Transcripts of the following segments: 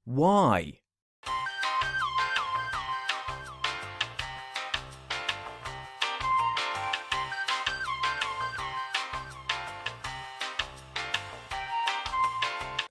Why?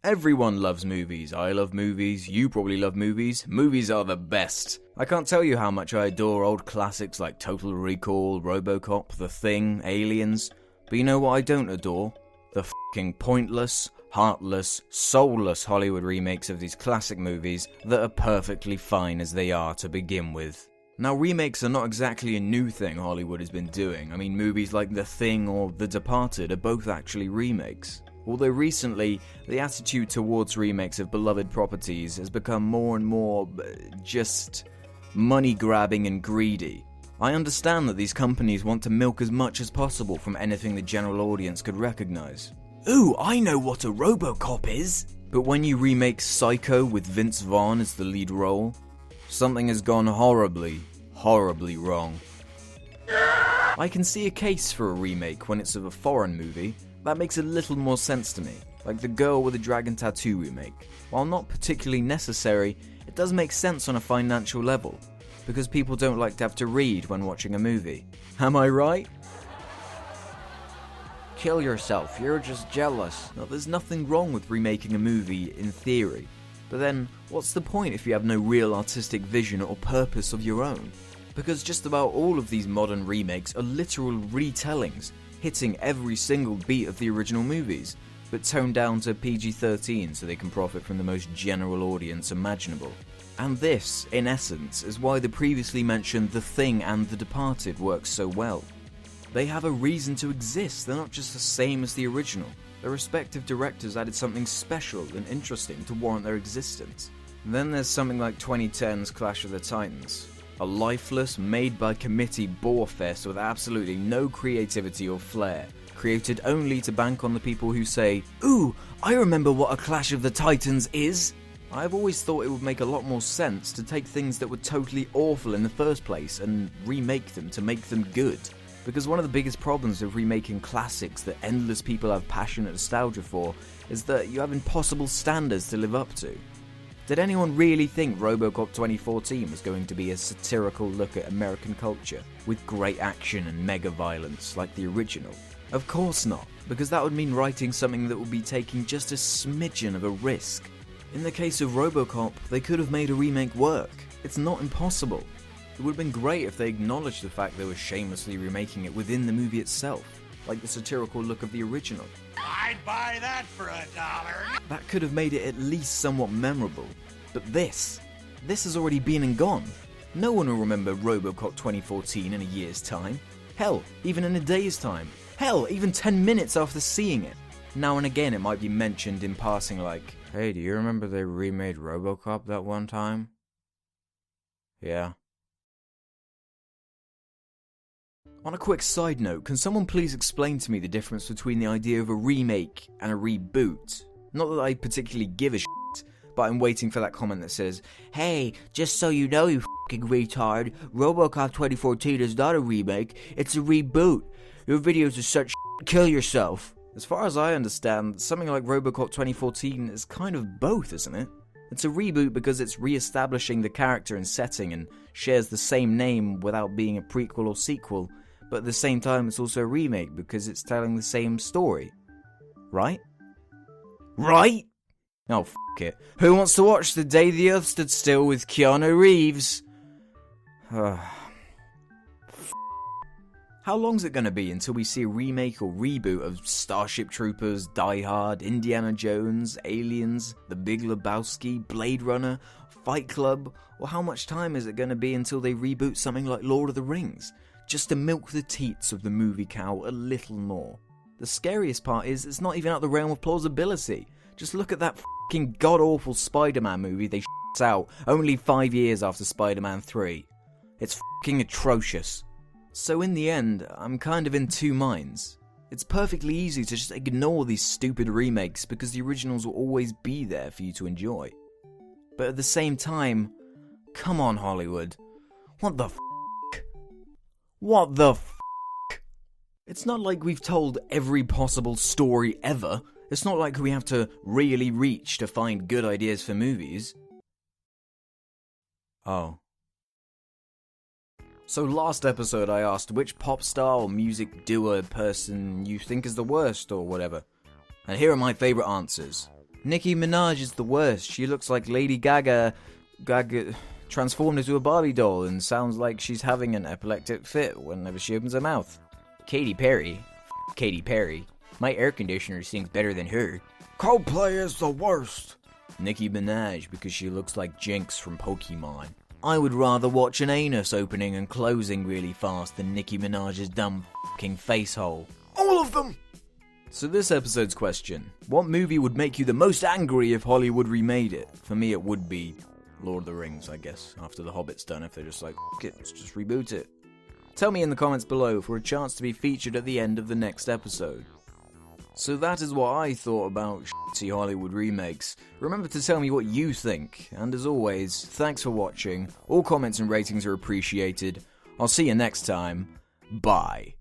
Everyone loves movies. I love movies. You probably love movies. Movies are the best. I can't tell you how much I adore old classics like Total Recall, RoboCop, The Thing, Aliens. But you know what I don't adore? The fucking pointless, heartless, soulless Hollywood remakes of these classic movies that are perfectly fine as they are to begin with. Now, remakes are not exactly a new thing Hollywood has been doing. I mean, movies like The Thing or The Departed are both actually remakes. Although recently, the attitude towards remakes of beloved properties has become more and more just money-grabbing and greedy. I understand that these companies want to milk as much as possible from anything the general audience could recognize. Ooh, I know what a RoboCop is! But when you remake Psycho with Vince Vaughn as the lead role, something has gone horribly, horribly wrong. I can see a case for a remake when it's of a foreign movie. That makes a little more sense to me, like the Girl with a Dragon Tattoo remake. While not particularly necessary, it does make sense on a financial level, because people don't like to have to read when watching a movie. Am I right? Kill yourself, you're just jealous. Now, there's nothing wrong with remaking a movie in theory, but then what's the point if you have no real artistic vision or purpose of your own? Because just about all of these modern remakes are literal retellings, hitting every single beat of the original movies, but toned down to PG-13 so they can profit from the most general audience imaginable. And this, in essence, is why the previously mentioned The Thing and The Departed work so well. They have a reason to exist, they're not just the same as the original. Their respective directors added something special and interesting to warrant their existence. And then there's something like 2010's Clash of the Titans. A lifeless, made-by-committee bore-fest with absolutely no creativity or flair, created only to bank on the people who say, "Ooh, I remember what a Clash of the Titans is!" I've always thought it would make a lot more sense to take things that were totally awful in the first place and remake them to make them good. Because one of the biggest problems of remaking classics that endless people have passionate nostalgia for is that you have impossible standards to live up to. Did anyone really think RoboCop 2014 was going to be a satirical look at American culture, with great action and mega violence like the original? Of course not, because that would mean writing something that would be taking just a smidgen of a risk. In the case of RoboCop, they could have made a remake work. It's not impossible. It would have been great if they acknowledged the fact they were shamelessly remaking it within the movie itself, like the satirical look of the original. I'd buy that for $1. That could have made it at least somewhat memorable. But this has already been and gone. No one will remember RoboCop 2014 in a year's time. Hell, even in a day's time. Hell, even 10 minutes after seeing it. Now and again it might be mentioned in passing like, "Hey, do you remember they remade RoboCop that one time?" Yeah. On a quick side note, can someone please explain to me the difference between the idea of a remake and a reboot? Not that I particularly give a shit, but I'm waiting for that comment that says, "Hey, just so you know, you fucking retard, RoboCop 2014 is not a remake, it's a reboot. Your videos are such shit, kill yourself." As far as I understand, something like RoboCop 2014 is kind of both, isn't it? It's a reboot because it's re-establishing the character and setting and shares the same name without being a prequel or sequel, but at the same time it's also a remake because it's telling the same story. Right? Right? Oh, f*** it. Who wants to watch The Day the Earth Stood Still with Keanu Reeves? How long's it gonna be until we see a remake or reboot of Starship Troopers, Die Hard, Indiana Jones, Aliens, The Big Lebowski, Blade Runner, Fight Club, or how much time is it gonna be until they reboot something like Lord of the Rings, just to milk the teats of the movie cow a little more? The scariest part is, it's not even out the realm of plausibility. Just look at that fucking god-awful Spider-Man movie they shit out only 5 years after Spider-Man 3. It's fucking atrocious. So in the end, I'm kind of in two minds. It's perfectly easy to just ignore these stupid remakes because the originals will always be there for you to enjoy. But at the same time, come on Hollywood, what the f***? What the f***? It's not like we've told every possible story ever. It's not like we have to really reach to find good ideas for movies. Oh. So last episode I asked which pop star or music duo person you think is the worst or whatever. And here are my favourite answers. Nicki Minaj is the worst. She looks like Lady Gaga transformed into a Barbie doll and sounds like she's having an epileptic fit whenever she opens her mouth. Katy Perry. Katy Perry. My air conditioner sings better than her. Coldplay is the worst. Nicki Minaj because she looks like Jinx from Pokemon. I would rather watch an anus opening and closing really fast than Nicki Minaj's dumb f***ing face hole. All of them! So this episode's question, what movie would make you the most angry if Hollywood remade it? For me it would be Lord of the Rings, I guess, after The Hobbit's done, if they're just like, f*** it, let's just reboot it. Tell me in the comments below for a chance to be featured at the end of the next episode. So that is what I thought about shitty Hollywood remakes. Remember to tell me what you think, and as always, thanks for watching. All comments and ratings are appreciated. I'll see you next time. Bye.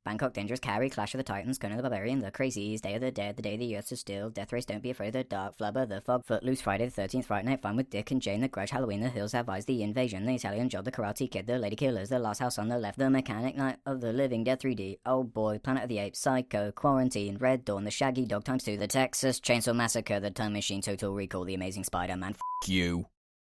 Bangkok, Dangerous, Carrie, Clash of the Titans, Conan the Barbarian, The Crazies, Day of the Dead, The Day the Earth Stood Still, Death Race, Don't Be Afraid, The Dark, Flubber, The Fog, Footloose, Friday the 13th, Fright Night, Fun with Dick and Jane, The Grudge, Halloween, The Hills Have Eyes, The Invasion, The Italian Job, The Karate Kid, The Lady Killers, The Last House on the Left, The Mechanic, Night of the Living Dead 3D, Old Boy, Planet of the Apes, Psycho, Quarantine, Red Dawn, The Shaggy Dog x2, The Texas Chainsaw Massacre, The Time Machine, Total Recall, The Amazing Spider-Man. F*** you.